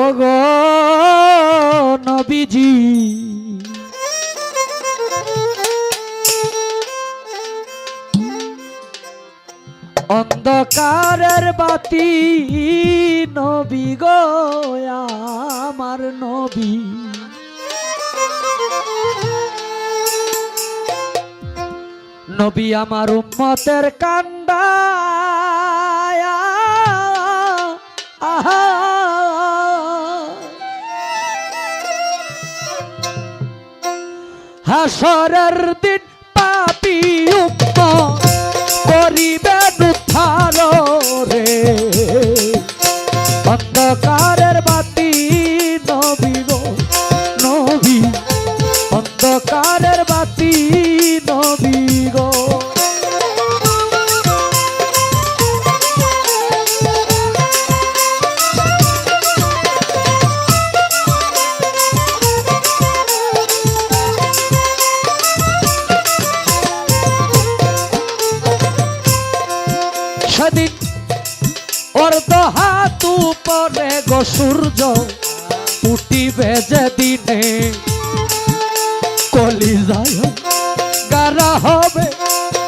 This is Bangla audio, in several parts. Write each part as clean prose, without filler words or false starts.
ওগো নবীজি অন্ধকারের বাতি নবী গো আমার নবী নবী আমার উম্মতের কান্ডা হাসরের দিন পাপী উম্মত করিবেন উদ্ধার রে অন্ধকারের বাতি নবী গো নবী অন্ধকারের বাতি নবী গো সেদিন অর্ধ হাত উপরে গো সূর্য উঠিবে যেদিনে কলিজায় গারা হবে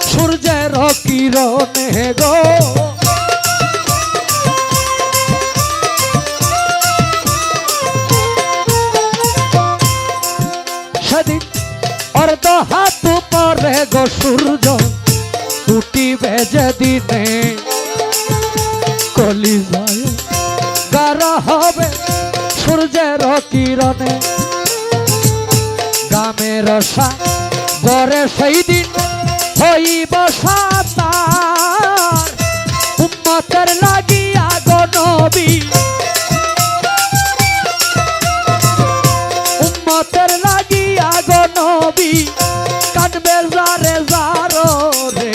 সূর্যের কিরণে গো সেদিন অর্ধ হাত উপরে গো সূর্য উঠিবে যেদিনে কলিজায় গারা হবে সূর্যের কিরণে গ্রামের গড়ে সেই দিন হইব সাতার উম্মতের লাগিয়া গো নবী উম্মতের লাগিয়া গো নবী কানবে যারে যারো রে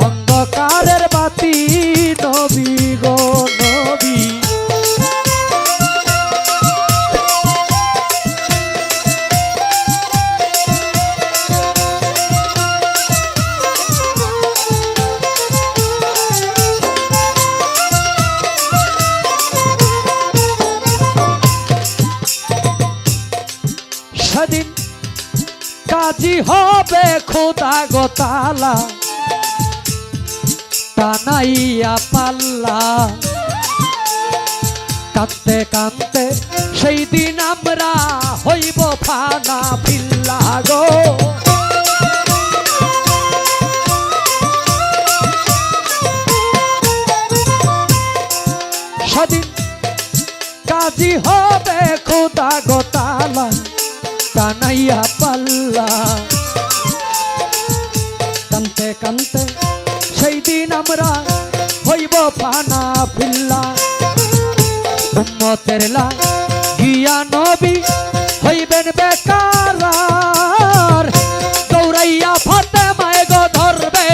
অন্ধকারের বাতি নবী গো নবী সেদিন কাজী হবে খোদা গো তাআলা টানাইয়া পাল্লা কাঁদতে কাঁদতে সেই দিন আমরা হইব ফানা ফিল্লা গো সেদিন কাজী হবে খোদা গো তাআলা টানাইয়া পাল্লা কাঁদতে কাঁদতে সেই দিন আমরা হইব ফানা ফিল্লা উম্মতের লাগিয়া নবী হইবেন বেকার দৌড়াইয়া ফাতেমায় গো ধরবে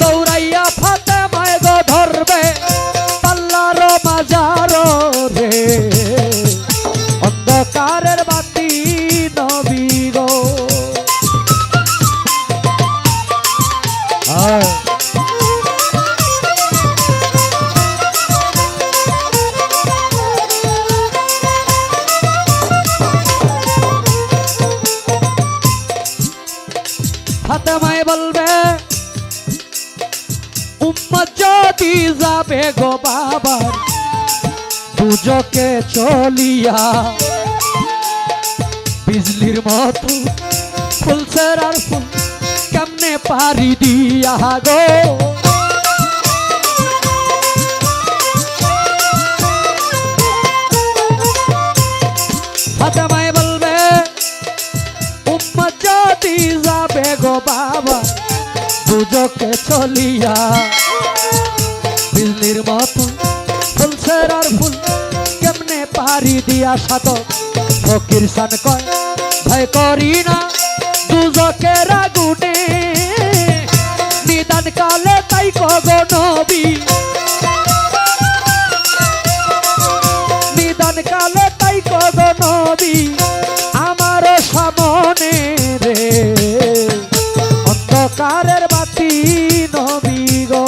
দৌড়াইয়া ফাতেমায় গো ধরবে পাল্লার মাজার রে অন্ধকারের বাতি নবী গো ফাতেমায় বলবে উম্মত যদি যাবে গো বাবার দুজকে চলিয়া বিজলির মতো ফুলছের আর ফুল কেমনে পারি দিয়া গো ফাতেমায় বলবে উম্মত যদি যাবে গো বাবা দুজকে চলিয়া বিজলির মতো ফুলছের আর ফুল কেমনে পারি দিয়া সাধক ফকির সান কয় ভয় করি না দুজকের আগুনে নিদান কালে তাই কগো নবী নিদান কালে তাই কগো নবী আমার সামনে রে অন্ধকারের বাতি নবী গো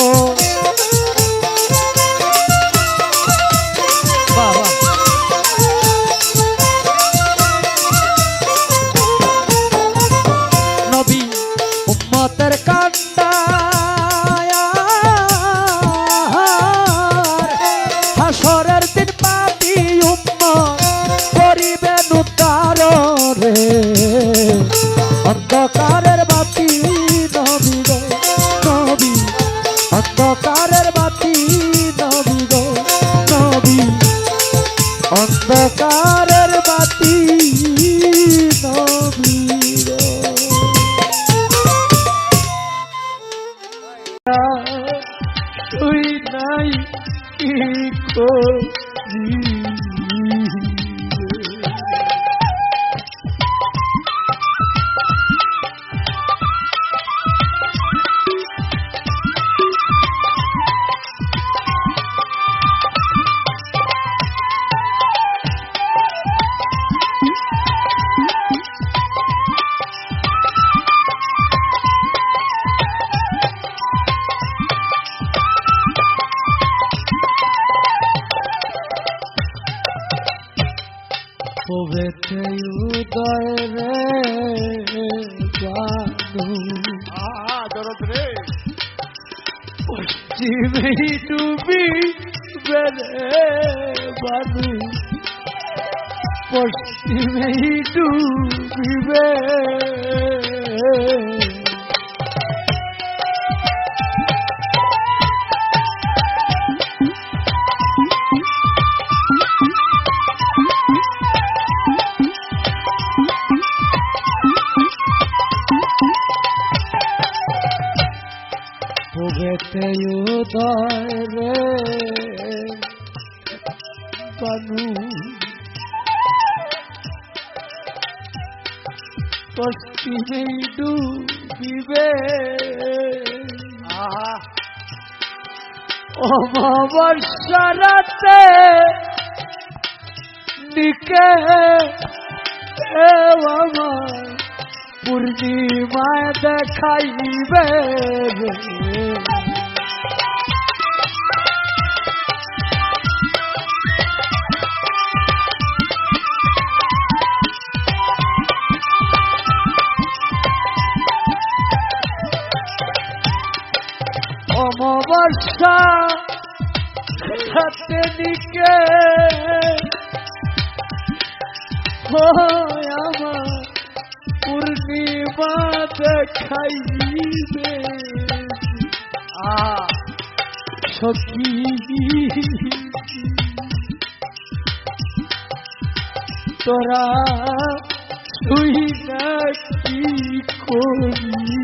নাই কি করি পবেতে উদয় রে বানু দরদ রে পশ্চিমে ডুবি বেরে বানু পশ্চিমে ডুবিবে পবেতে উদয় রে বানু পশ্চিমে ডুবিবে অমাবস্যা রাতে নিকে আমার পূর্ণিমায় দেখাইবে অমাবস্যা রাতে নিকে আমার পূর্ণিমা দেখাইবে সখী তোরা তুই না কি করি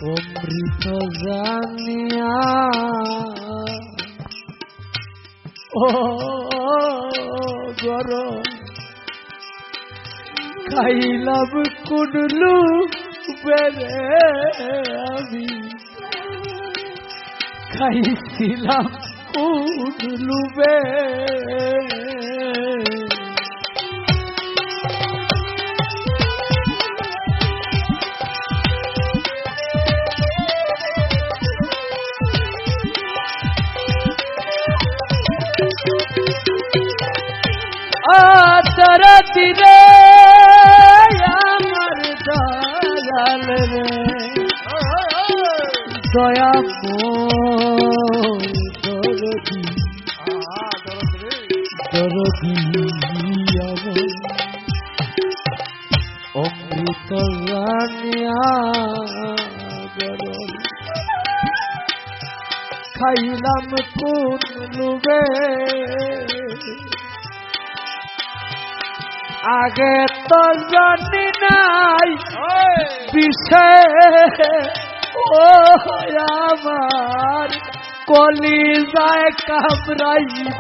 অমৃত জানিয়া ও গরম খাইলাম কুডলু বেরে আমি খাইছিলাম কুডলু বে আতরতি রে আমার দয়াল রে দয়া দরদি দরদি অমৃত রানিয়া গরম খাইলাম কোন লুবে আগে তো জানি নাই বিষয় ও আমার কলিজায় কামড়াইব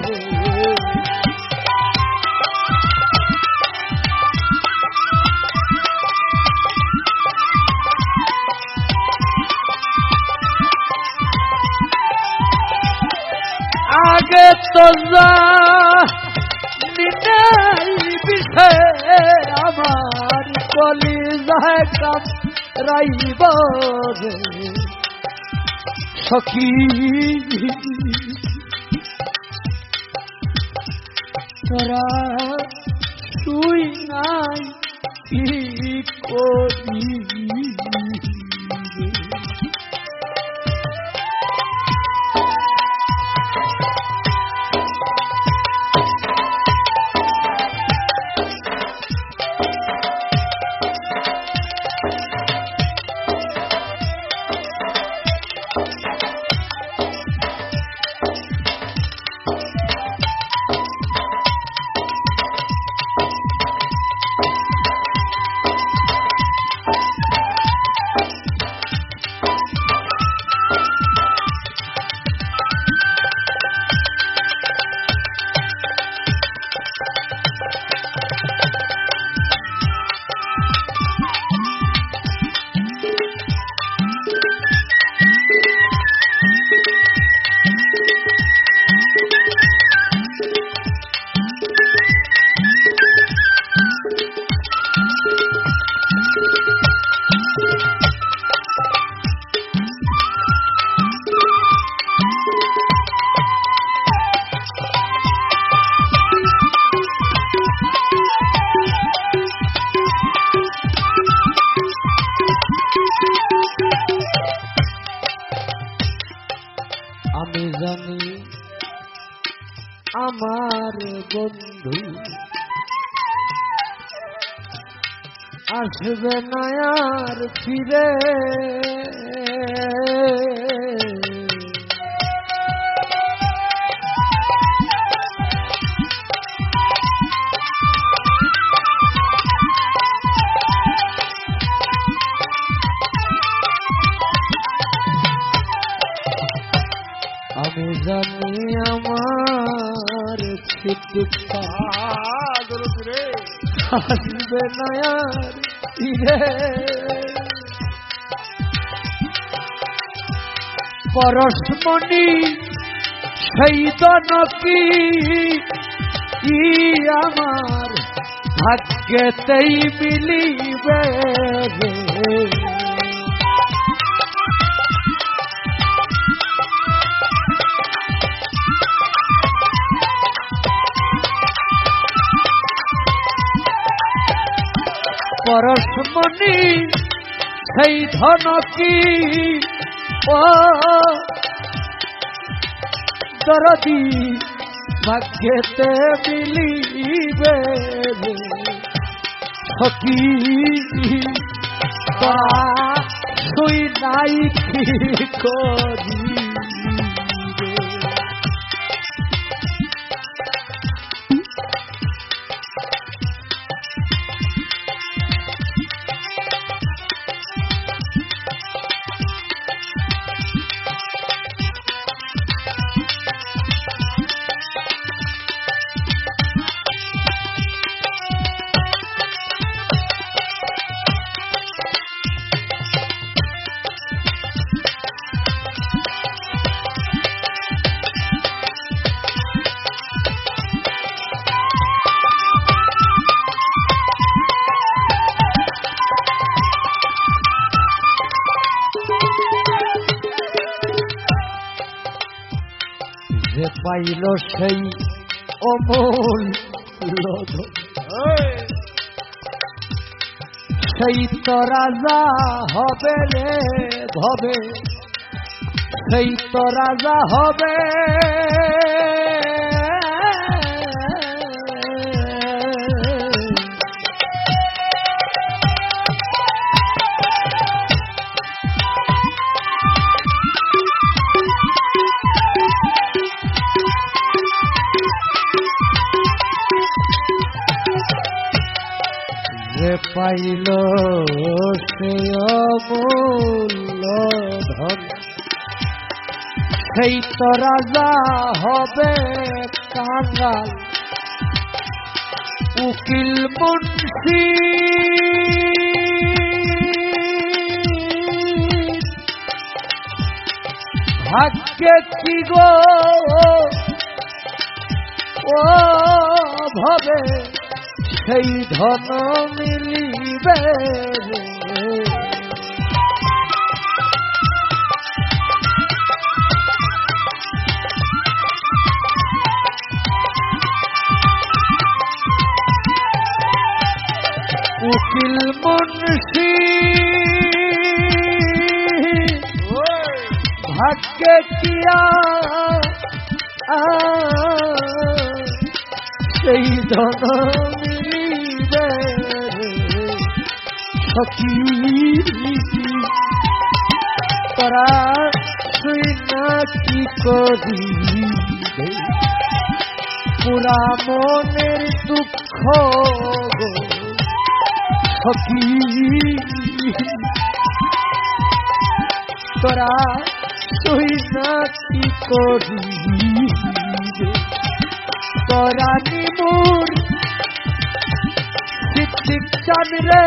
রে নেই বিষে আমার কলিজায় কাম রাইব রে সখী তোরা তুই নাই কি করি আমি জানি আমার বন্ধু আসবে না আর ফিরে আমি জানি আমার ছিটকা রে আসবে না আর ফিরে পরশমণি সেই দনকি আমার ভাগ্যেতেই মিলিবে রে পরশমণি সেই ধনকি ও দরদি ভাগ্যেতে মিলিবে সখী তুই নাই কি করি যে পাইল সেই অমূল্য সেই তো রাজা হবে রে ভবে সেই তো রাজা হবে যে পাইল সে অমূল্য ধন সেই তো রাজা হবে কাঙ্গাল উকিল মুন্সি ভাগ্যে কি গো ও ভবে সেই ধন মিলিবে রে। উকিল মুন্সি ভাগ্যে কিয়া সেই ধন মিলিবে সখী তোরা তুই না কি করিবে পুরা মনের দুঃখ গো সখী তোরা তুই না কি করিবে তোরা নিমুর সিদ্দিক চান রে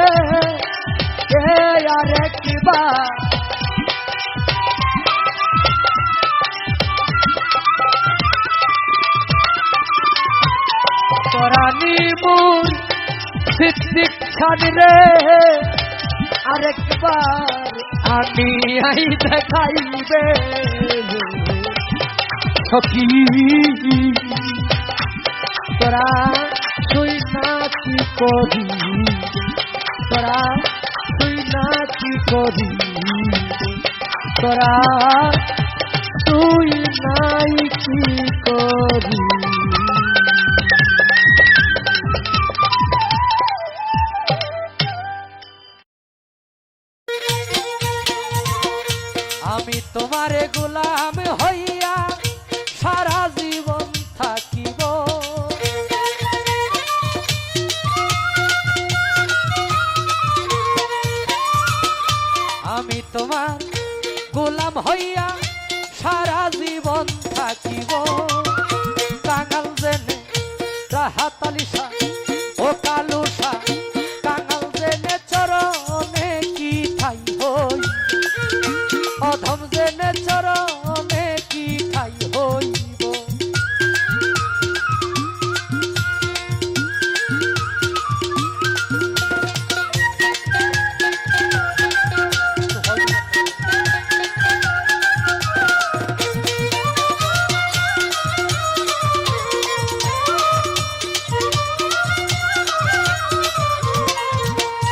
আর একবার তোরা নিমুর সিদ্দিক চান রে আরেকবার আমি আই দেখাইবে সখী তোরা তুই না কি করি তোরা তুই না কি করি তোরা তুই নাই কি করি আমি তোমারে গোলাম হইয়া সারা জীবন থাকিব আমি তোমার গোলাম হইয়া সারা জীবন থাকিব কাঙাল জেনে রাহাতালিশা ও কালুষা কাঙাল জেনে চরণে কি ঠাই হই অধম জেনে চরণে কি ঠাই হইব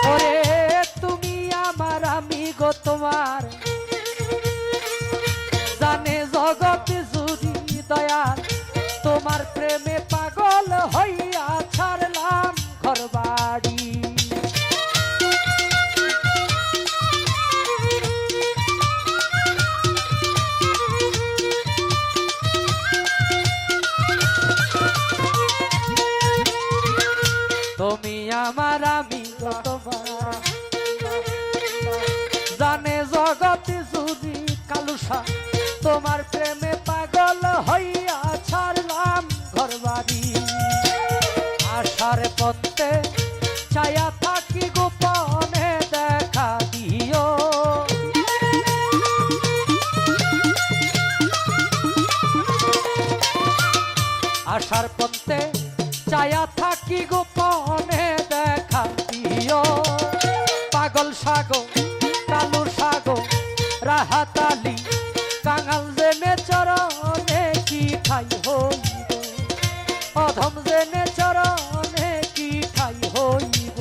ওরে তুমি আমার আমি গো তোমার জানে জগৎ জুড়ি দয়াল তোমার প্রেমে পাগল হইয়া ছাড়লাম ঘর বাড়ি তুমি আমার আমি তোমার জানে জগৎ জুড়ি কালুষা তোমার প্রেমে পাগল হইয়া ছাড়লাম ঘর বাড়ি আশার পথে ছায়া থাকি গোপনে দেখা দিও আশার পথে ছায়া থাকি গোপনে দেখা দিও পাগল সাগো কালু সাগো রাহাতালি কাঙাল জেনে চরণে কি ঠাই হইব অধম জেনে চরণে কি ঠাই হইব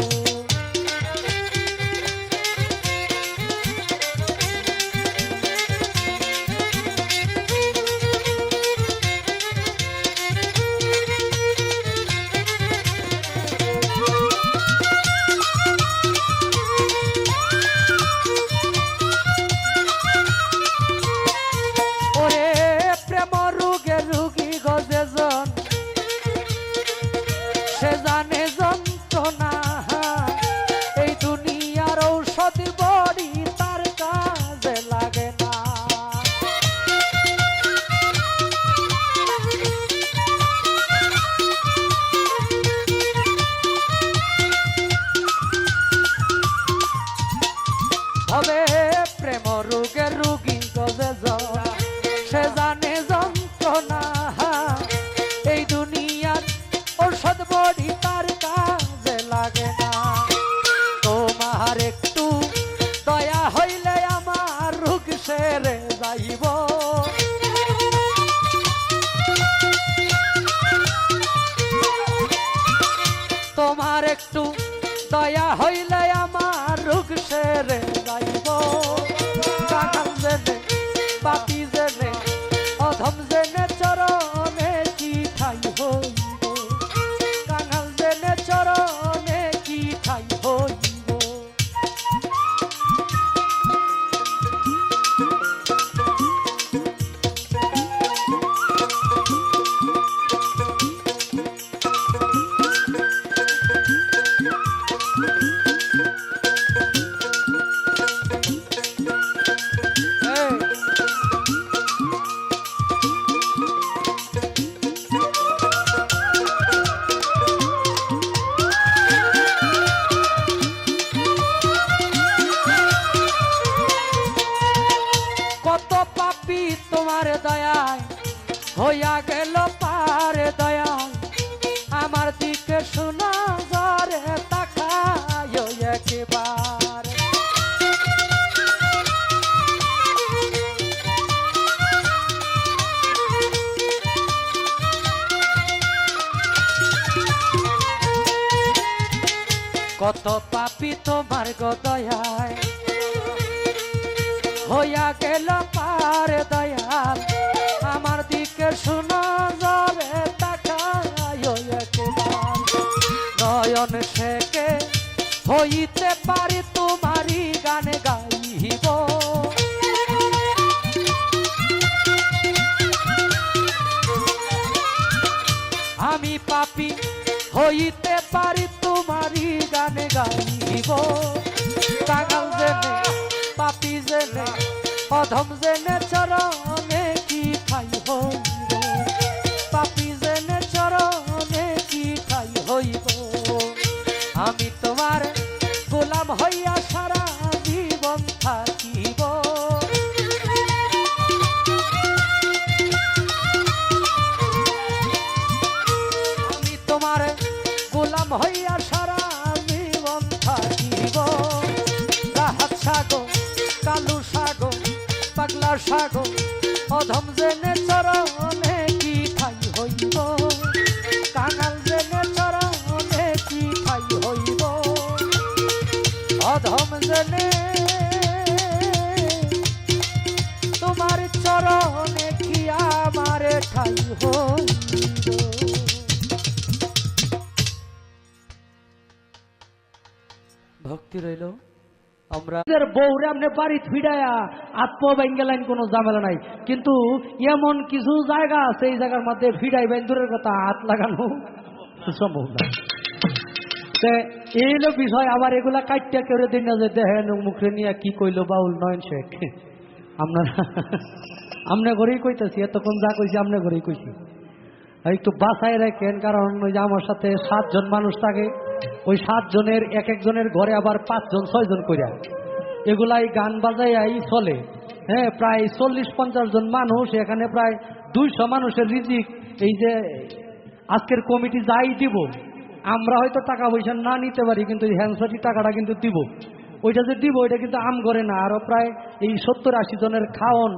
তোমার একটু দয়া হইলে আমার রোগ সেরে যাইব কাঙাল জেনে পাপি জেনে অধম জেনে চরণে কি ঠাই হইব কাঙাল জেনে চরণে কি ঠাই হইব তোমার দয়ায় হইয়া গেল পার দয়াল আমার দিকে শোনা জরে তাকায় একবার কত পাপী তোমার গো দয়ায় হইয়া গেল পার দয়াল আমার দিকে শোনা যাবে তাকায় একবার নয়ন থেকে হইতে পারি তোমারই গান গাইব আমি পাপী হইতে পারি তোমারই গান গাইব কাঙাল জেনে পাপি জেনে অধম জেনে চরণে কি ঠাই হইব পাপি জেনে চরণে কি ঠাই হইব আমি তোমার গোলাম হইয়া সারা জীবন থাকিব আমি তোমার গোলাম হইয়া সারা জীবন থাকিব রাহাত সাগো কালু সাগো পাগলা সাগো অধম জেনে চরণে কি ঠাই হইব কাঙাল জেনে চরণে কি ঠাই হইব অধম জেনে তোমার চরণে কি আমার ঠাই হইব ভক্তি রইল আমরা বউরে আপনি বাড়ি ফিরাইয়া আত্মব্যঙ্গেলাইন কোনো ঝামেলা নাই কিন্তু এমন কিছু জায়গা আছে এই জায়গার মধ্যে ফিরাই দূরের কথা হাত লাগানো সম্ভব না এই হলো বিষয় আবার এগুলা কাটটা করে দিন না যে দেখেন মুখে নিয়ে কি কইলো বাউল নয়ন শেখ আমনে ঘরেই কইতেছি এতক্ষণ যা কইছি আমনে ঘরেই কইছি একটু বাসায় রাখেন কারণ ওই যে আমার সাথে 7 জন মানুষ থাকে ওই 7 জনের এক একজনের ঘরে আবার 5 জন 6 জন কইরা এগুলাই গান বাজাইয়াই চলে হ্যাঁ প্রায় 40-50 জন মানুষ এখানে প্রায় 200 মানুষের রিজিক এই যে আজকের কমিটি যাই দিব আমরা হয়তো টাকা পয়সা না নিতে পারি কিন্তু হ্যান্ডসাটি টাকাটা কিন্তু দিব ওইটা যে দিব ওইটা কিন্তু আম করে না আরো প্রায় এই 70-80 জনের খাওন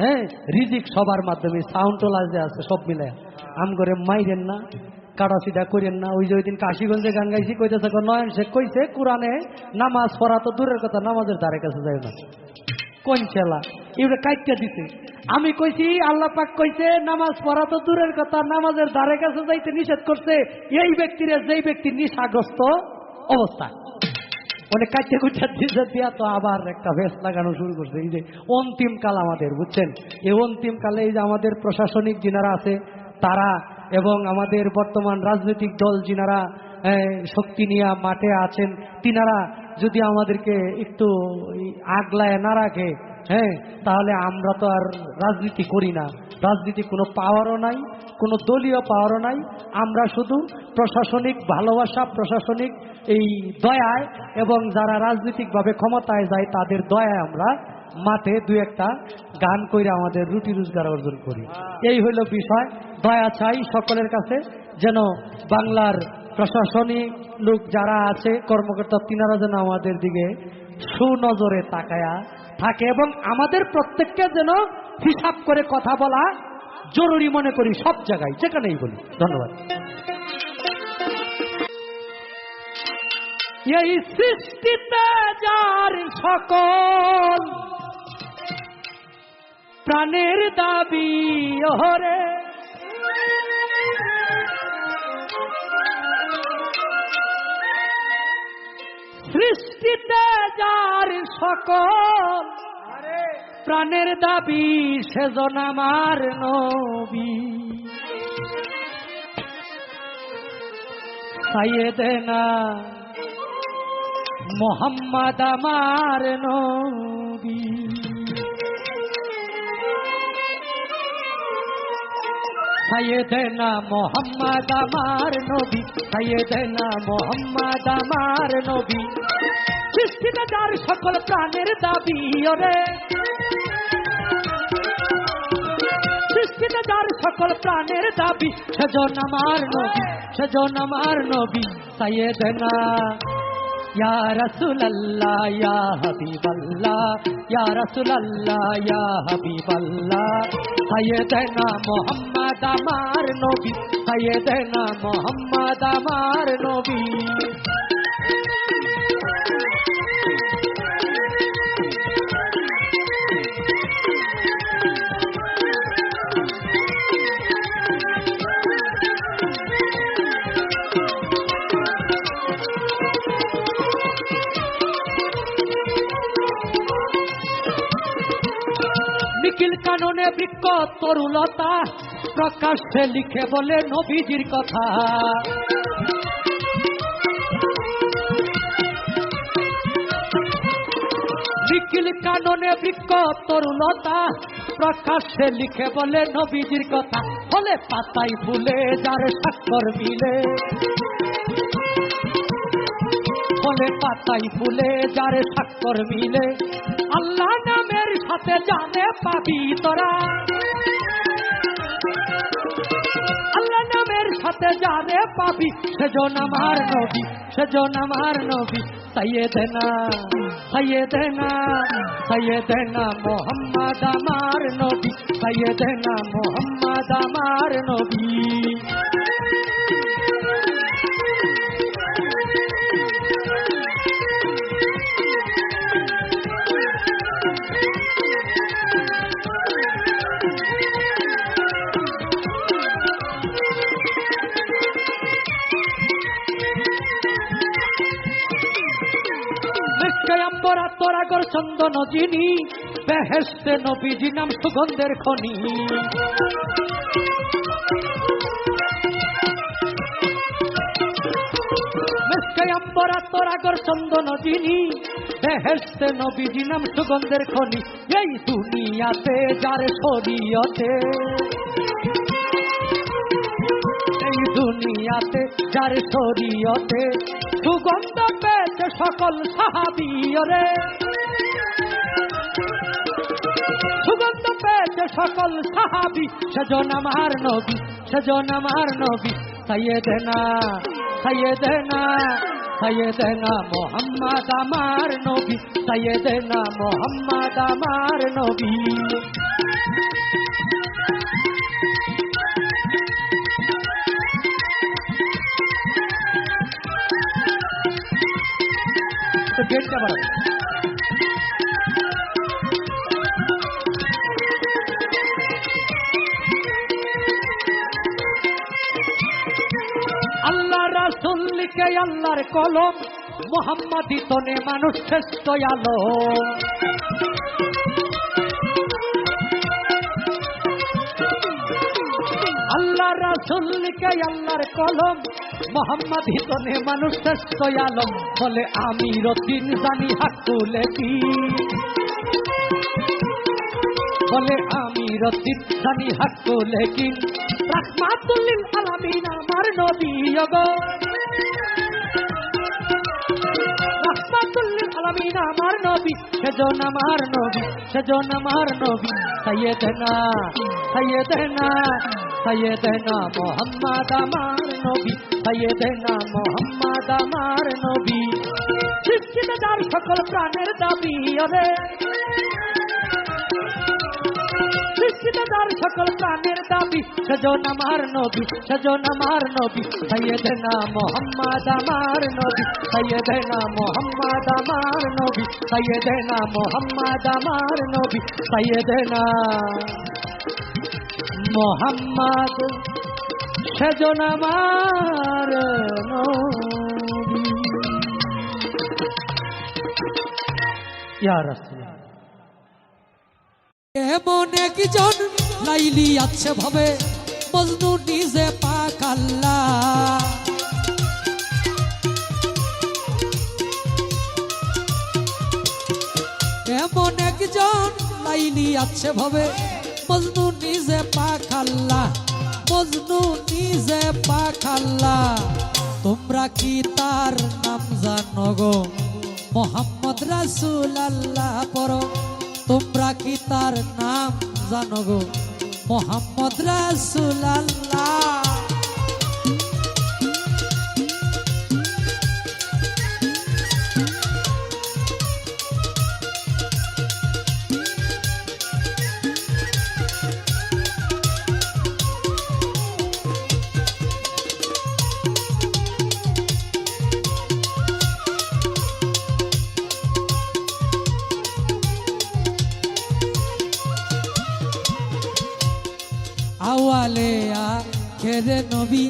হ্যাঁ রিজিক সবার মাধ্যমে সাউন্ড টোলা যে আছে সব মিলে আম করে মাইরেন না কাটাছিটা করেন না ওই যে ওই দিন কাশীগঞ্জে গান গাইছি কইতেছে নয়ন শেখ কইছে কোরআনে নামাজ পড়া তো দূরের কথা নামাজের ধারে কাছে যায় না কোন ছেলা এগুলো কাইটটা দিতে আমি কইছি আল্লাহ পাক কইছে নামাজ পড়া তো দূরের কথা নামাজের ধারে কাছে যাইতে নিষেধ করছে এই ব্যক্তিরা যেই ব্যক্তি নেশাগ্রস্ত অবস্থা অনেক কাইটটা কুইটা দিতে দিয়া তো আবার একটা ভেস লাগানো শুরু করছে এই যে অন্তিম কাল আমাদের বুঝছেন এই অন্তিম কালে এই যে আমাদের প্রশাসনিক যিনারা আছে তারা এবং আমাদের বর্তমান রাজনৈতিক দল যিনারা শক্তি নিয়ে মাঠে আছেন তিনারা যদি আমাদেরকে একটু আগলায় না রাখে হ্যাঁ তাহলে আমরা তো আর রাজনীতি করি না রাজনীতি কোনো পাওয়ারও নাই কোনো দলীয় পাওয়ারও নাই আমরা শুধু প্রশাসনিক ভালোবাসা প্রশাসনিক এই দয়ায় এবং যারা রাজনৈতিকভাবে ক্ষমতায় যায় তাদের দয়ায় আমরা মাঠে 2-1টা গান কইরা আমাদের রুটি রোজগার অর্জন করি এই হইল বিষয় দয়া চাই সকলের কাছে যেন বাংলার প্রশাসনিক লোক যারা আছে কর্মকর্তা তিনারা যেন আমাদের দিকে সুনজরে তাকায়া থাকে এবং আমাদের প্রত্যেককে যেন হিসাব করে কথা বলা জরুরি মনে করি সব জায়গায় যেখানেই বলি ধন্যবাদ এই সৃষ্টিতে যার সকল প্রাণের দাবি ওরে সৃষ্টিতে যার সকল প্রাণের দাবি সেজন আমার নবী সাইয়েদেনা মোহাম্মদ আমার নবী সাইয়েদেনা মোহাম্মদ আমার নবী সাইয়েদেনা মোহাম্মদ আমার নবী সৃষ্টিতে যার সকল প্রাণের দাবি ওরে সৃষ্টিতে যার সকল প্রাণের দাবি সেজন আমার নবী সেজন আমার নবী সাইয়েদেনা ইয়া রাসূলুল্লাহ ইয়া হাবিবাল্লাহ ইয়া রাসূলুল্লাহ ইয়া হাবিবাল্লাহ সাইয়েদেনা মুহাম্মদ আমার নবী সাইয়েদেনা মুহাম্মদ আমার নবী নিখিল কাননে বৃক্ষ তরুলতা প্রকাশ্যে লিখে বলে নবীজির কথা নিখিল কাননে বৃক্ষ তরুলতা প্রকাশ্যে লিখে বলে নবীজির কথা ফলে পাতাই ফুলে যার স্বাক্ষর মিলে ফলে পাতাই ফুলে যার স্বাক্ষর মিলে আল্লাহ নামের সাথে জানে পাবি তোরা আল্লাহ নামের সাথে জানে পাবি সেজন আমার নবী সেজন আমার নবী সাইয়েদেনা সাইয়েদেনা সাইয়েদেনা মুহাম্মদ আমার নবী সাইয়েদেনা মুহাম্মদ আমার নবী আম্বরা তোরাগর চন্দন যিনি বেহেশতে নবীজি নাম সুগন্ধের খনি আম্বরা তোরাগর চন্দন যিনি বেহেশতে নবীজি নাম সুগন্ধের খনি এই দুনিয়াতে যার শরীয়তে এই দুনিয়াতে যার শরীয়তে সুগন্ধ পেয়েছে সকল সাহাবী রে সুগন্ধ পেয়েছে সকল সাহাবী সেজন আমার নবী সেজন আমার নবী সাইয়েদেনা সাইয়েদেনা সাইয়েদেনা মুহাম্মদ আমার নবী সাইয়েদেনা মুহাম্মদ আমার নবী তো গেটটা বাড়াও আল্লাহ রাসূল লিখে আল্লাহর কলম মুহাম্মাদি তনে মানুষ শ্রেষ্ঠ আলো আল্লাহ রাসূল লিখে আল্লাহর কলম মোহাম্মদ হিতনে মানুষ শ্রেষ্ঠ আলম বলে আমি রতিন জানি হাকুলে কি বলে আমি রতিন জানি হাকুলে কি রাহমাতুল লিল আলামিন আমার নবী গো রাহমাতুল লিল আলামিন আমার নবী সেজন আমার নবী সেজন আমার নবী সাইয়েদেনা সাইয়েদেনা সাইয়েদেনা মুহাম্মদ আমার নবী সাইয়েদেনা মুহাম্মদ আমার নবী সৃষ্টিতে যার সকল প্রাণের দাবি ওরে সৃষ্টিতে যার সকল প্রাণের দাবি সেজন আমার নবী, সেজন আমার নবী, সাইয়েদেনা মোহাম্মদ আমার নবী, সাইয়েদেনা মোহাম্মদ আমার নবী, সাইয়েদেনা মোহাম্মদ আমার নবী, সাইয়েদেনা মোহাম্মদ সেজন আমার নবী। ইয়া রাসূলুল্লাহ। এমন একজন লাইলি আছে ভাবে মজনু নিজে পাক আল্লাহ, এমন একজন লাইলি আছে ভাবে মজনু নিজে পাক আল্লাহ, মজনু নিজে পাক আল্লাহ। তোমরা কি তার নাম জানো গো মোহাম্মদ রাসূলুল্লাহ পড়ো, তোমরা কি তার নাম জানো গো মোহাম্মদ রাসূলুল্লাহ। আওয়ালে আখেরে নবী,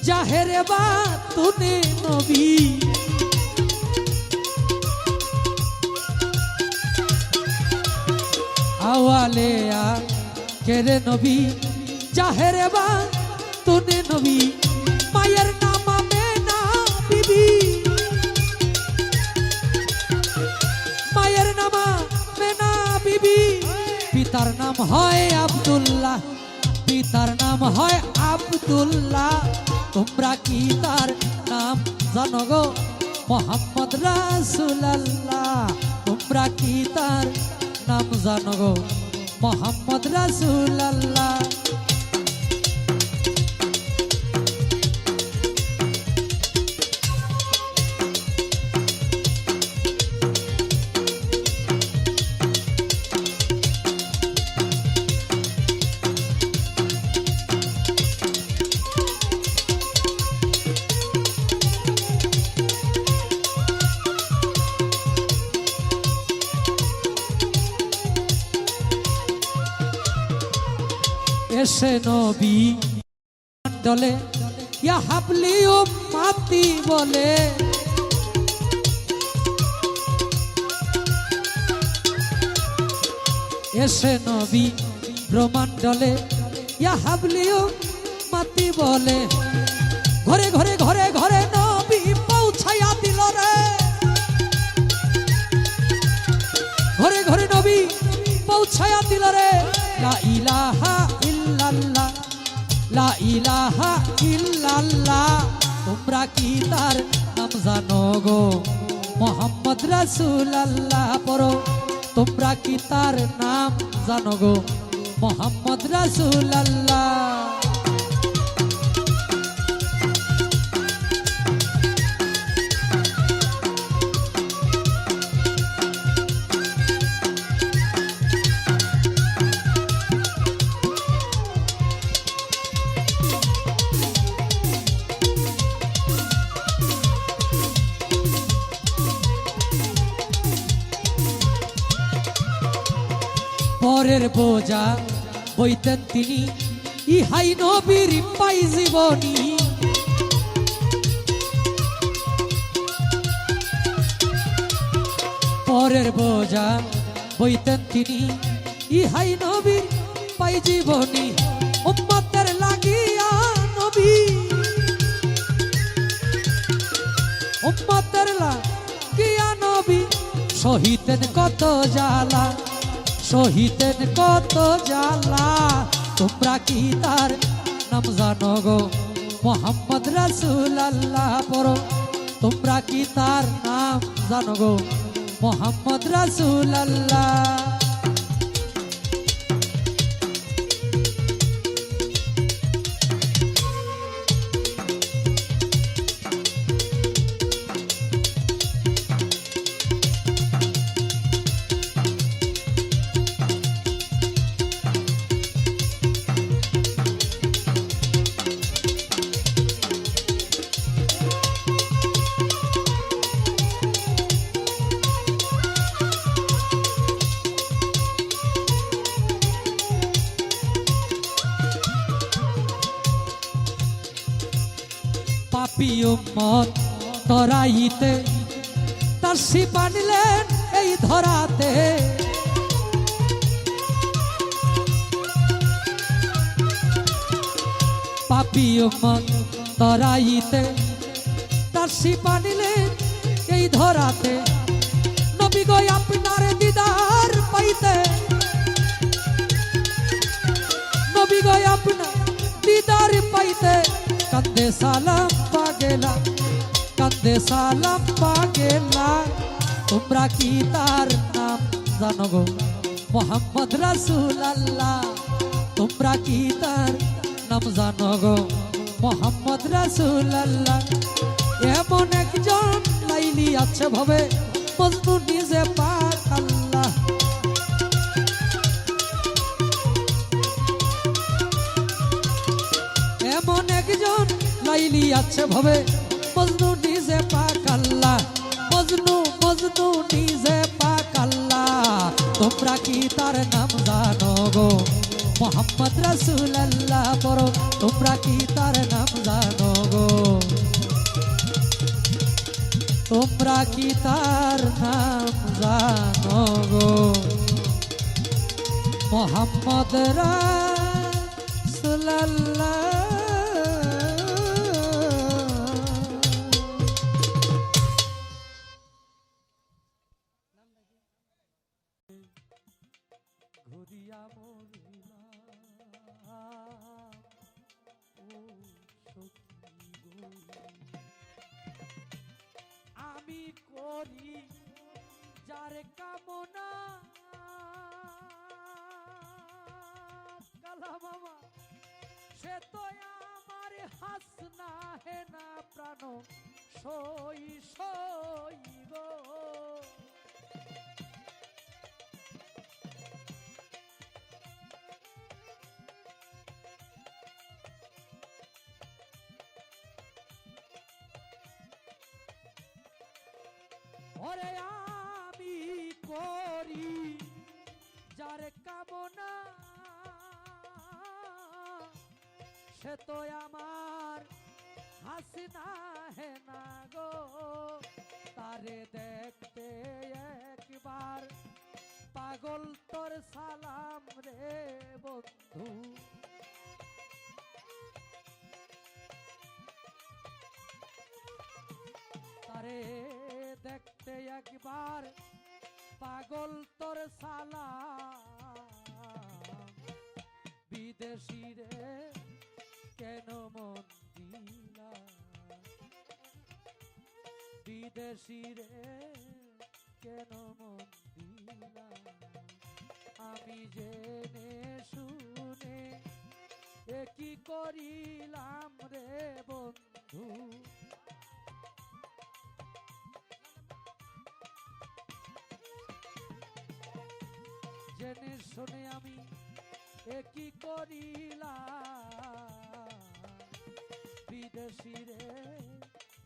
জাহেরে বাতুনে নবী, আওয়ালে আখেরে নবী, জাহেরে বাতুনে নবী। মায়ের নাম আমেনা বিবি, মায়ের নাম আমেনা বিবি, পিতার নাম হয় আব্দুল্লাহ, পিতার নাম হয় আব্দুল্লাহ। তোমরা কি তার নাম জানো গো মোহাম্মদ রাসূলুল্লাহ, তোমরা কি তার নাম জানো গো মোহাম্মদ রাসূলুল্লাহ। এসে নবী মণ্ডলে ইয়া হাবলি উম্মতি বলে, এসে নবী ব্রহ্মাণ্ডলে ইয়া হাবলি উম্মতি বলে। ঘরে ঘরে ঘরে ঘরে নবী পৌঁছাইয়া দিল রে, ঘরে ঘরে নবী পৌঁছাইয়া দিল রে। লা ইলাহা ইল্লাল্লাহ, লা ইলাহা ইল্লাল্লাহ। তোমরা কি তার নাম জানো গো মোহাম্মদ রাসূলুল্লাহ পড়ো, তোমরা কি তার নাম জানো গো মোহাম্মদ রাসূলুল্লাহ। পরের বোঝা বইতেন তিনি, ইহাই নবীর পাই জীবনী। পরের বোঝা বইতেন তিনি, ইহাই নবীর পাই জীবনী। উম্মতের লাগিয়া নবী, উম্মতের লাগিয়া নবী সহিতেন কত জ্বালা, সহিতেন কত জ্বালা। তোমরা কি তার নাম জানো গো মোহাম্মদ রাসূলুল্লাহ পড়ো, তোমরা কি তার নাম জানো গো মোহাম্মদ রাসূলুল্লাহ। উম্মত তরাইতে তার শিপা নিলেন এই ধরাতে পাপী উম্মত তরাইতে তার শিপা নিলেন এই ধরাতে নবী গো আপনার দিদার পাইতে নবী গো আপনার দিদার পাইতে কান্দে সালাম পাগেলা কান্দে সালাম পাগেলা তোমরা কি তার নাম জানো গো মোহাম্মদ রাসূলুল্লাহ তোমরা কি তার নাম জানো গো মোহাম্মদ রাসূলুল্লাহ এমন একজন লাইলি আছে ভাবে মজনু নিজে পাক আল্লাহ এমন একজন লাইলি আছে ভাবে মজনু নিজে পাক আল্লাহ মজনু মজনু নিজে পাক আল্লাহ তোমরা কি তার নাম জানো গো মোহাম্মদ রাসূলুল্লাহ পড়ো তোমরা কি তার নাম জানো গো তোমরা কি তার নাম জানো গো মোহাম্মদ রাসূলুল্লাহ ঘুরিয়া আমি করি যার কামনা কালা মামা সে তো আমার হাসনা হে না প্রাণ সই সই গো ওরে আমি করি যার কামনা সে তো আমার হাসিনা হে না গো তারে দেখতে একবার পাগল তোর সালাম রে বন্ধু তারে দেখতে একবার পাগল তোর সালাম বিদেশি রে কেন মন দিলা বিদেশি রে কেন মন দিলা আমি জেনে শুনে কি করিলাম রে বন্ধু জেনে শুনে আমি কি করিলাম বিদেশি রে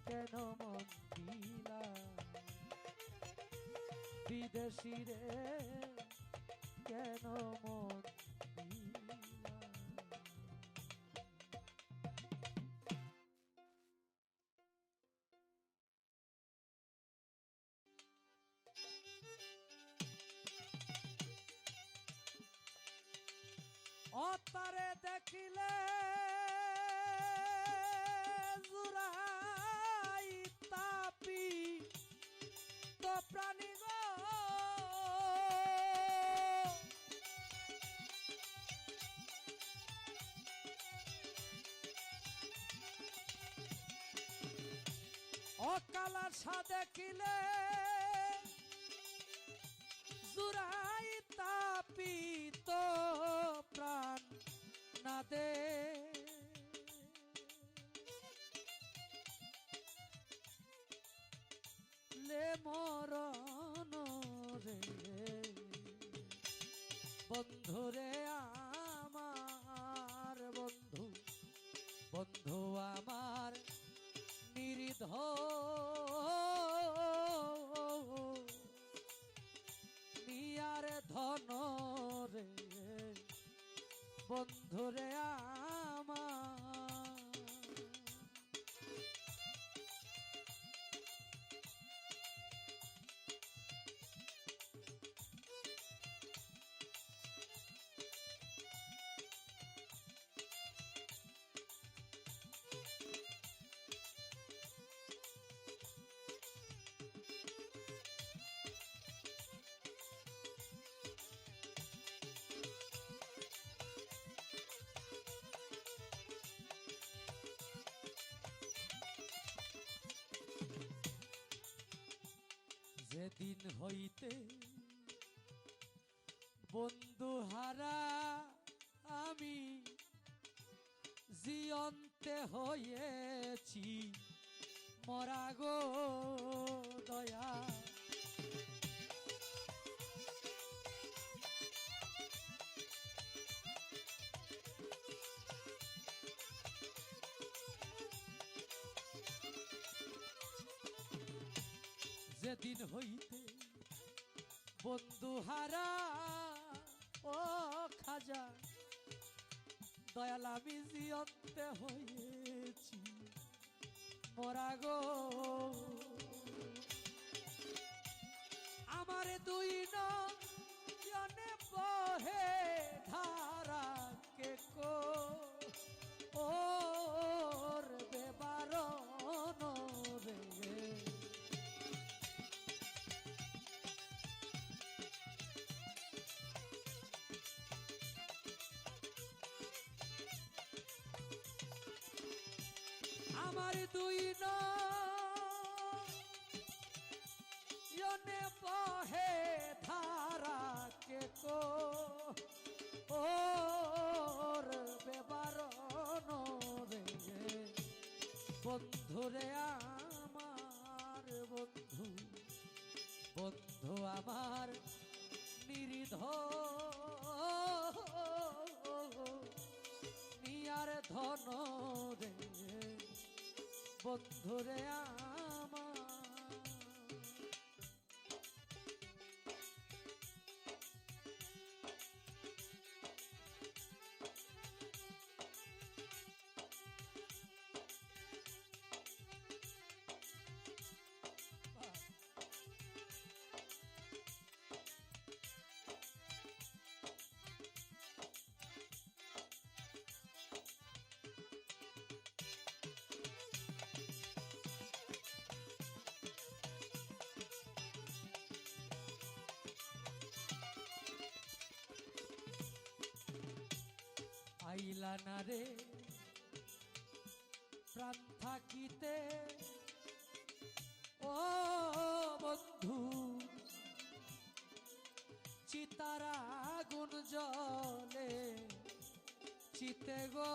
কেন মন দিলা বিদেশি রে কেন মন দিলা অতারে দেখিলে জুরাই তাপি তো প্রাণী গো অকালা সা দেখিলে জুরাই তাপি তো প্রাণ না দে লে মরণ রে বন্ধু রে আমার বন্ধু বন্ধু আমার নিয়ার ধন রে বন্ধু রে আমার যেদিন হইতে বন্ধু হারা আমি জিয়ন্তে হয়েছি মরা গো দয়া যেদিন হইতে বন্ধু হারা ও খাজা দয়াল আমি জিয়ন্তে হয়েছি মরা গো আমার দুই নয়নে বহে ধারা কে কো ওর বেবারন রে আমার দুই নয়নে বহে ধারা কে কো ওর বেবারন রে বন্ধু রে আমার বন্ধু বন্ধু আমার নিরিধ নিয়ার ধন রে বন্ধুরে আমার আইলা না রে প্রাণ থাকিতে ও বন্ধু চিতারা আগুন জলে চিতে গো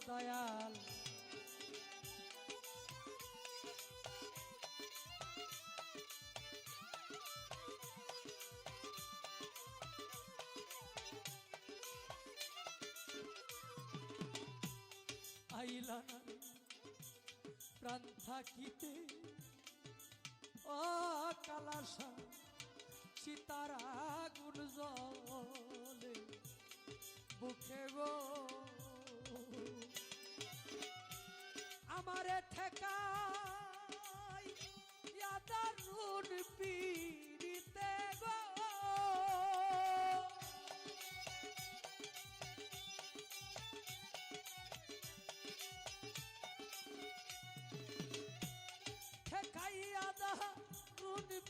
দয়াল আইলা না প্রাণ থাকিতে ও কালাসা সীতারা আগুন জলে বুকে গো আমারে ঠেকাই ইয়াদারুন পীড়িতে গো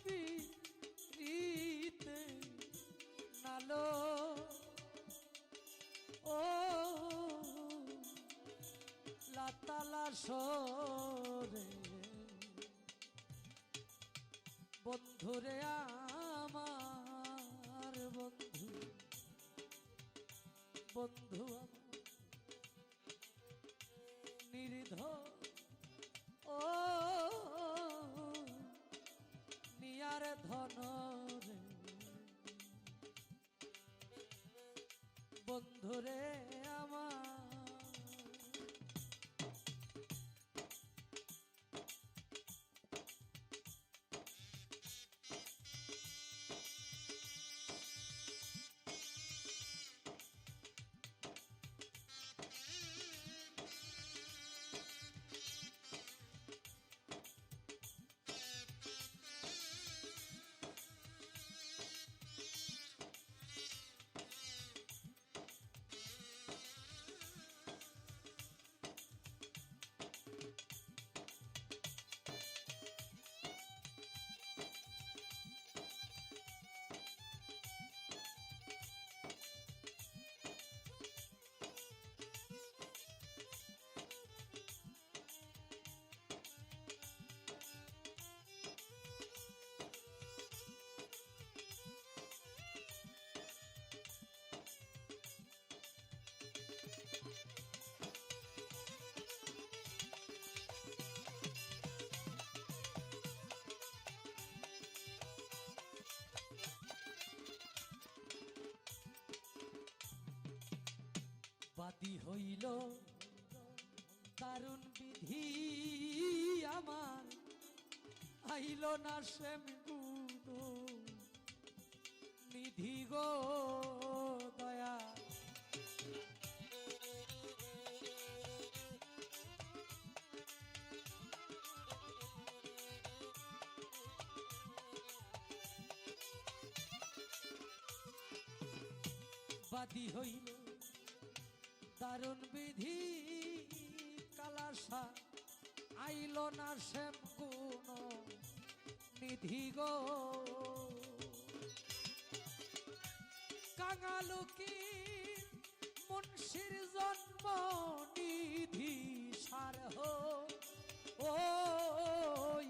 পীড়িতে নালো ও লাতালা সরে বন্ধুরে আমার বন্ধু বন্ধু আমার নির্ধ ও নিয়ার ধন রে বন্ধুরে আমার বাদী হইল দারুণ বিধি আমার আইল না শ্যাম গুণ নিধি গো দয়া বাদী হইল দারুণ বিধি কালাসা আইল না শ্যাম গুণ নিধি গো কাঙালুকি মুন্সির জন্ম নিধি সার ওই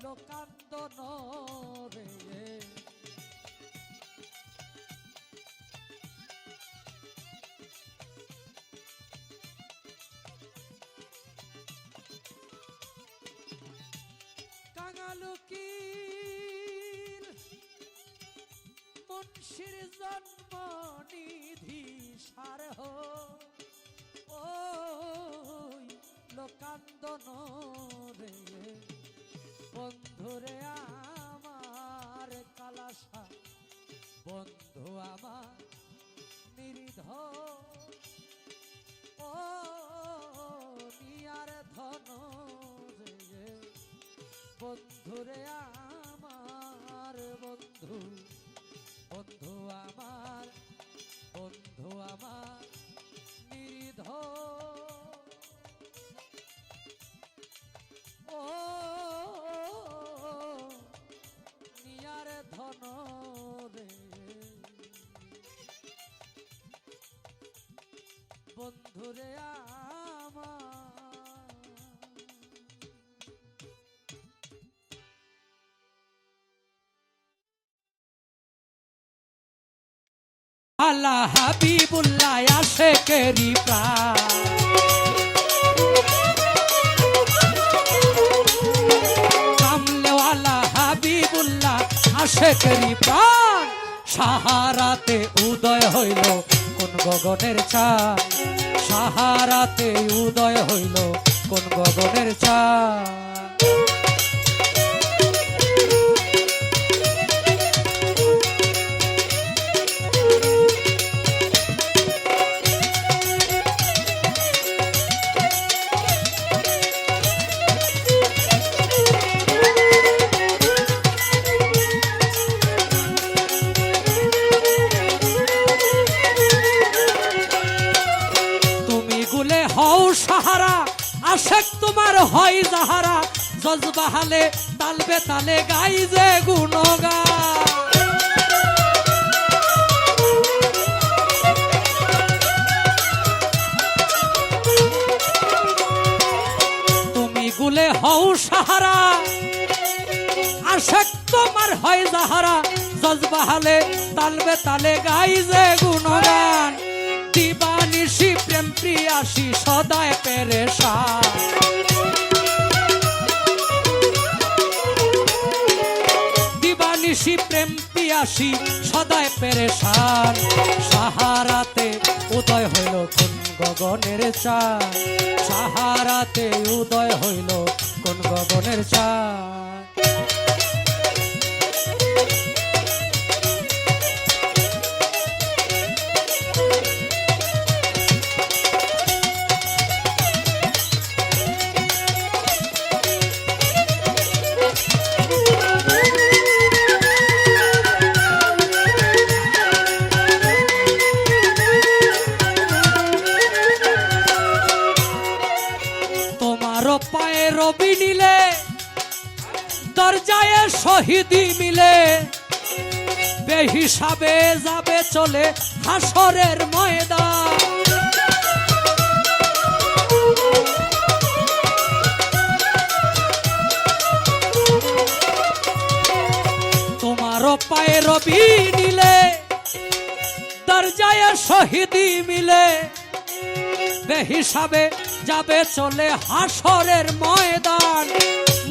লোকান্দন রে কাঙালুকির মুন্সির জন্ম নিধি সার ওই লোকান্দন রে বন্ধুরে আমার কালাসা বন্ধু আমার নিরিধ ও নিয়ার ধন রে বন্ধুরে আমার বন্ধু বন্ধু আমার নিরিধ ও নিয়ার ধন রে বন্ধুরে আমার আল্লাহ হাবিবুল্লাহ আশেকেরি প্রাণ কামলেওয়ালা হাবিবুল্লাহ আশেকেরি প্রাণ সাহারাতে উদয় হইল কোন গগনের চাঁদ সাহারাতে উদয় হইল কোন গগনের চাঁদ সাহারা আশেক তোমার হয় যাহারা জজবাহালে তালবে তালে গাই যে গুণগান তুমি গুলে হও সাহারা আশেক তোমার হয় যাহারা জজবাহালে তালবে তালে গাই যে গুণগান দিবানিশি প্রেম প্রিয়াসী সদায় পেরেশান দিবানিশি প্রেম প্রিয়াসী সদায় পেরেশান সাহারাতে উদয় হইল কোন গগনের চাঁদ সাহারাতে উদয় হইল কোন গগনের চাঁদ পায়ে রবি নিলে দরজায় শহীদি মিলে বেহিসাবে যাবে চলে হাসরের ময়দান তোমার পায়ে রবি নিলে দরজায় শহীদি মিলে বেহিসাবে যাবে চলে হাসরের ময়দান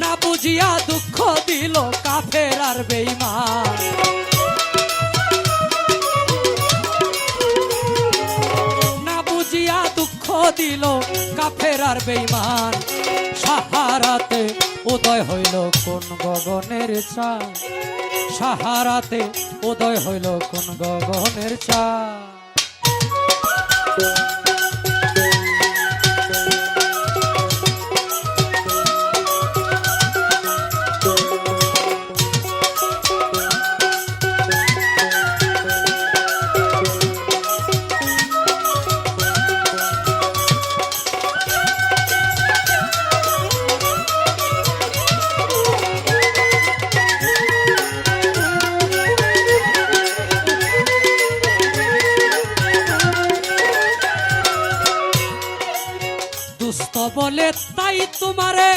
না বুঝিয়া দুঃখ দিল কাফের আর বেঈমান না বুঝিয়া দুঃখ দিল কাফের আর বেঈমান। সাহারাতে উদয় হইল কোন গগনের চাঁদ, সাহারাতে উদয় হইল কোন গগনের চাঁদ। দুস্থ বলে তাই তোমারে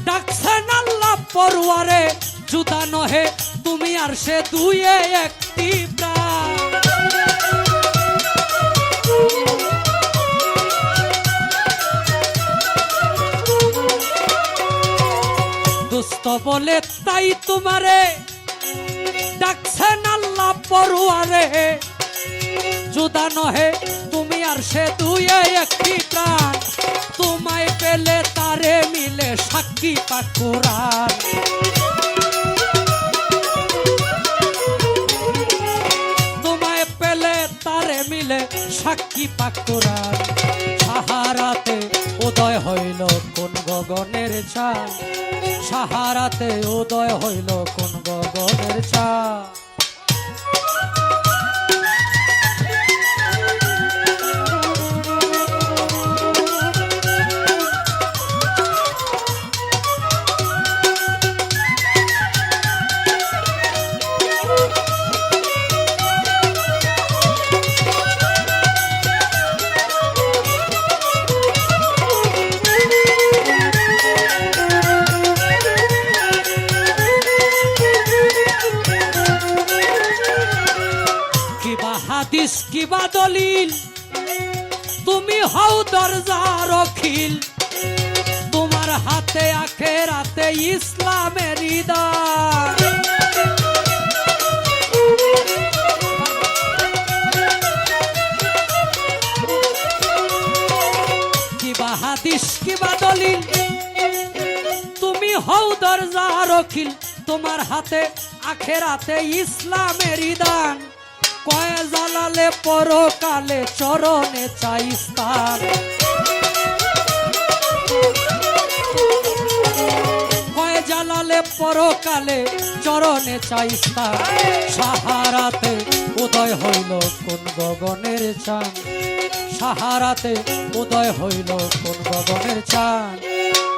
ডাকছেন আল্লাহ পরওয়ারে, জুদা নহে তুমি আর সে দুয়ে একটি প্রাণ। দুস্থ বলে তাই তোমারে ডাকছেন আল্লাহ পরওয়ারে, জুদা নহে তুমি আর সে দুয়ে একটি প্রাণ। তোমায় পেলে তারে মিলে সাক্ষী পাক কুরআন। তোমায় পেলে তারে মিলে সাক্ষী পাক কুরআন। সাহারাতে উদয় হইল কোন গগনের চাঁদ, সাহারাতে উদয় হইল কোন গগনের চাঁদ। হাদিস কিবা দলিল তুমি হও দরজার অখিল, তোমার হাতে আখেরাতে ইসলামের দান। কিবা হাদিস কিবা দলিল তুমি হও দরজার অখিল, তোমার হাতে আখেরাতে ইসলামের দান। কয় জালালে পরকালে চরণে চাই স্থান, কয় জালালে পরকালে চরণে চাই স্থান। সাহারাতে উদয় হইল কোন গগনের চাঁদ, সাহারাতে উদয় হইল কোন গগনের চাঁদ।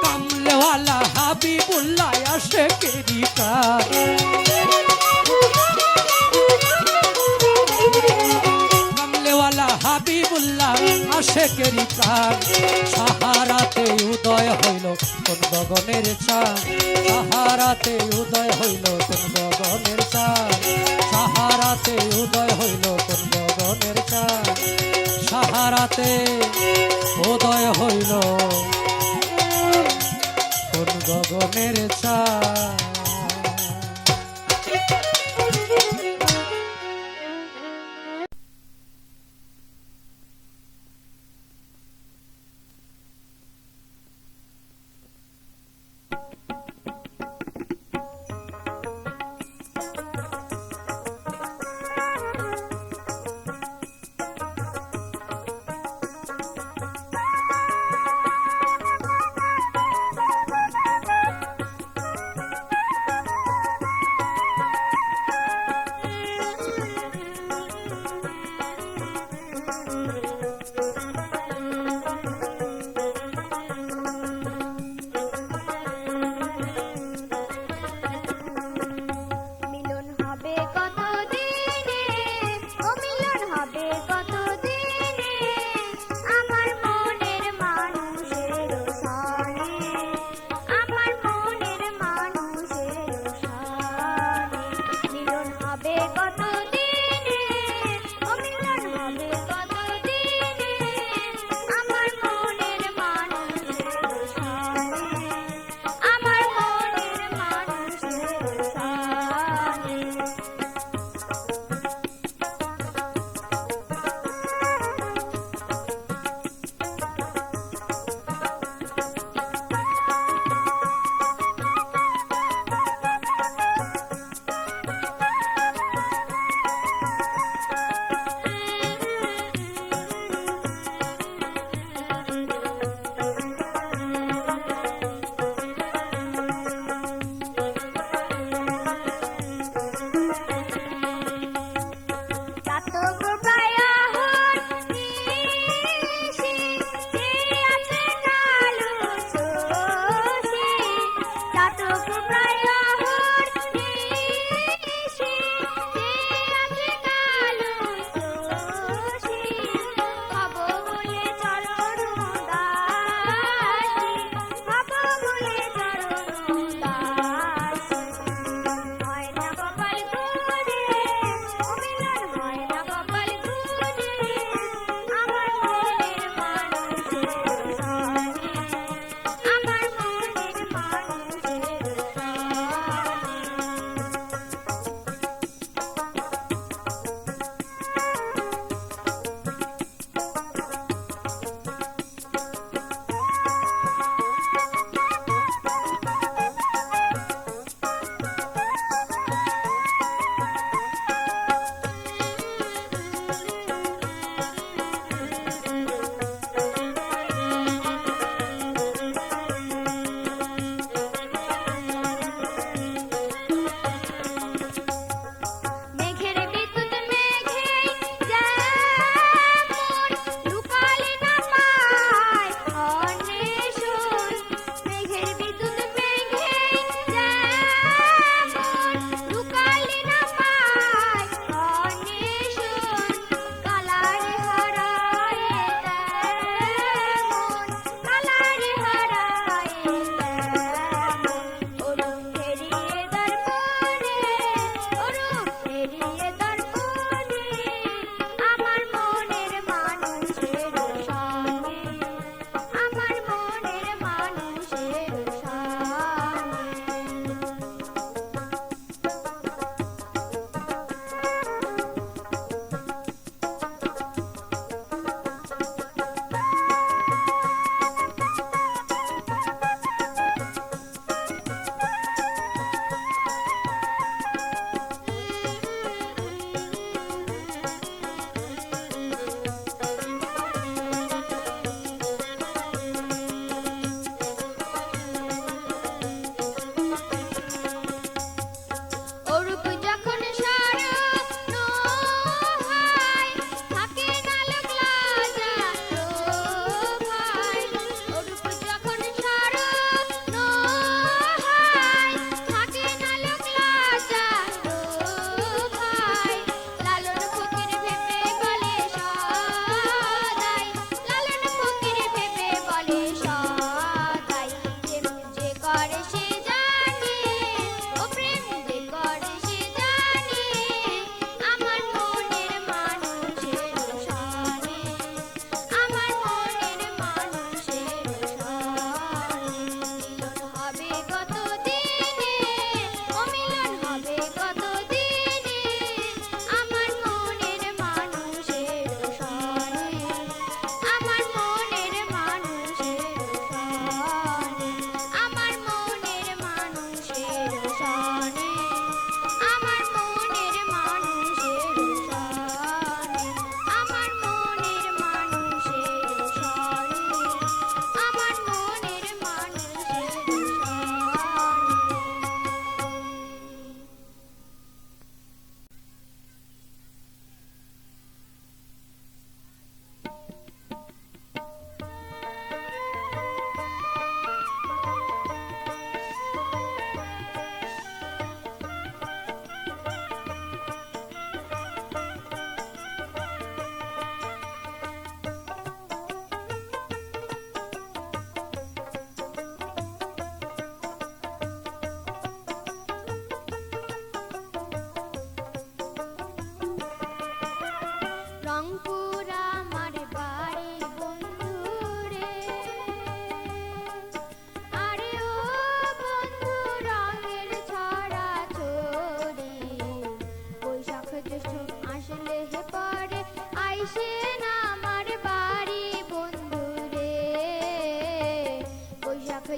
কামলেওয়ালা হাবিবুল্লাহ আশিকেরি প্রাণ, কামলেওয়ালা হাবিবুল্লাহ আশিকেরি প্রাণ। সাহারাতে উদয় হইল কোন গগনের চাঁদ, সাহারাতে উদয় হইল কোন গগনের চাঁদ, সাহারাতে উদয় হইল কোন গগনের চাঁদ, সাহারাতে উদয় হইল কোন গগনের চাঁদ।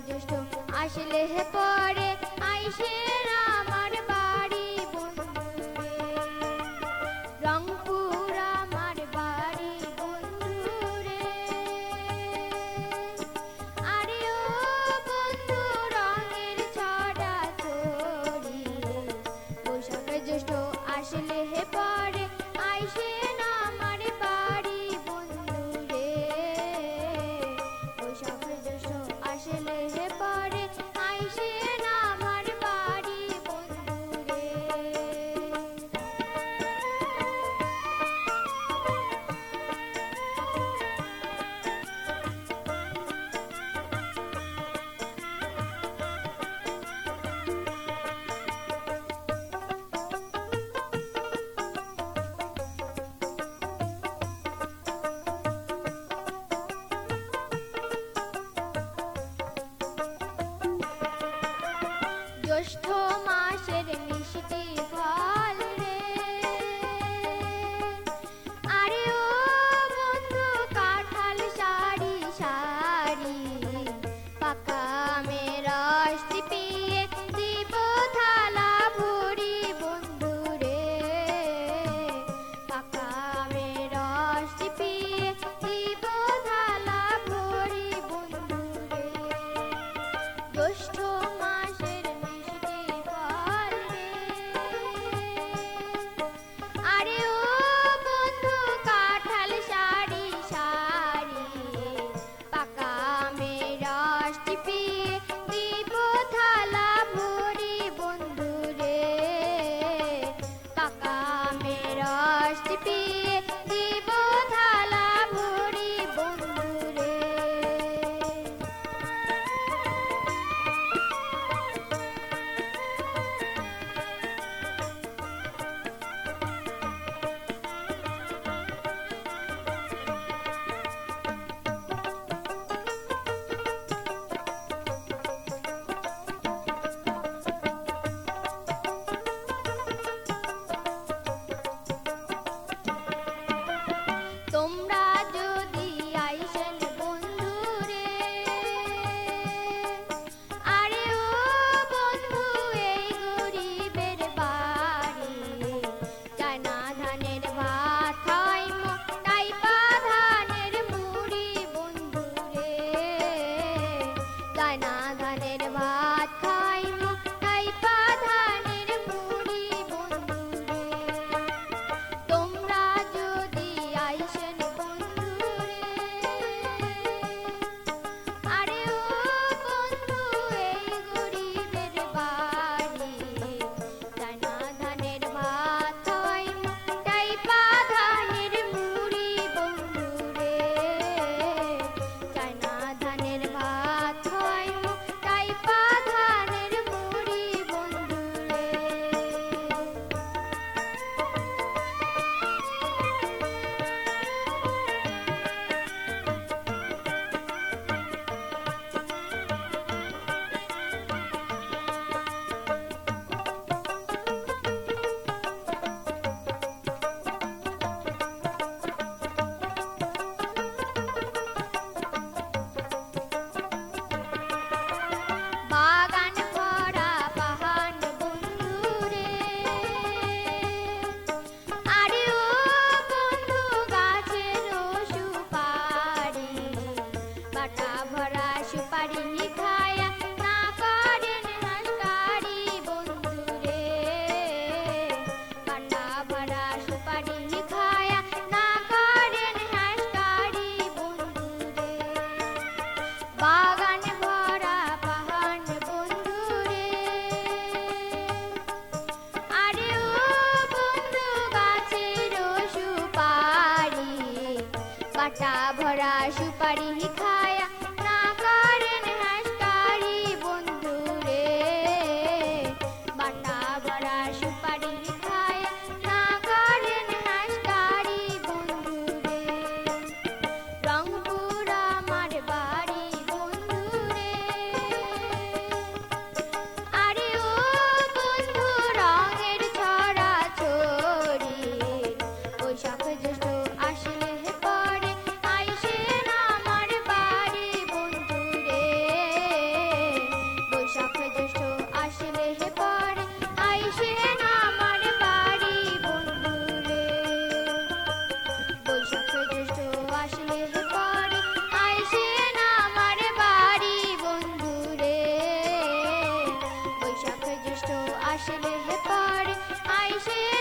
জ্যৈষ্ঠ আসলে হে পরে আইসে আমার বাড়ি বন্ধুরে, রংপুর আমার বাড়ি বন্ধুরে। আরে ও বন্ধু রঙের ছড়া ছড়ি, বৈশাখ জ্যৈষ্ঠ আসলে হে পরে আইসে আমার বাড়ি বন্ধুরে, বৈশাখ জ্যৈষ্ঠ আসলে হে পরে আইসে মাসের মিষ্টি ফল রে। আরে ও বন্ধু কাঁঠাল সারি সারি পাকা আমের রস চিপিয়ে দিব থালা ভরি বন্ধু রে। পাকা আমের রস চিপিয়ে দিব থালা ভরি বন্ধু রে। জ্যৈষ্ঠ মাসের মিষ্টি ফল রে। আরে ও বন্ধু কাঁঠাল সারি সারি পাকা আমের রস চিপিয়ে দিব থালা ভরি বন্ধু রে। পাকা আমের রস চিপিয়ে দিব থালা ভরি বন্ধু রে। তোমরা যদি আইসেন বন্ধু রে। আরে ও বন্ধু এই গরিবের বাড়ি চায়না ধানের ভাত খাইম টাইপা ধানের মুড়ি বন্ধু রে। চায়না ধানের ভাত খাইম টাইপা ধানের মুড়ি বন্ধু রে। তোমরা যদি আইসেন বন্ধু রে। আরে ও বন্ধু এই গরিবের বাড়ি চায়না ধানের ভাত খাইম টাইপা ধানের মুড়ি বন্ধু রে। চায়না ধানের ভাত খাইম টাইপা ধানের মুড়ি বন্ধু রে। বাগান ভরা পাহাড় বন্ধু রে। আরে ও বন্ধু গাছের সুপারি বাটা ভরা সুপারি খায়া না করেন হাসকারি বন্ধু রে। বাটা ভরা সুপারি খায়া না করেন হাসকারি বন্ধু রে। বাগান ভরা পাহাড় বন্ধু রে। আরে ও বন্ধু গাছের সুপারি বাটা ভরা সুপারি খায়া না করেন হাসকারি বন্ধু রে। বাটা ভরা সুপারি খায়া না করেন হাসকারি বন্ধু রে। রংপুর আমার বাড়ি বন্ধু রে। আরে ও বন্ধু রঙের ছড়া ছড়ি বৈশাখ জ্যৈষ্ঠ আসলে পরে আইসেন আমার বাড়ি বন্ধু রে। বৈশাখ জ্যৈষ্ঠ আসলে পরে আইসেন আমার বাড়ি বন্ধু রে। বৈশাখ জ্যৈষ্ঠ আসলে পরে আইসেন আমার বাড়ি বন্ধু রে। বৈশাখ জ্যৈষ্ঠ আসলে পরে আইসেন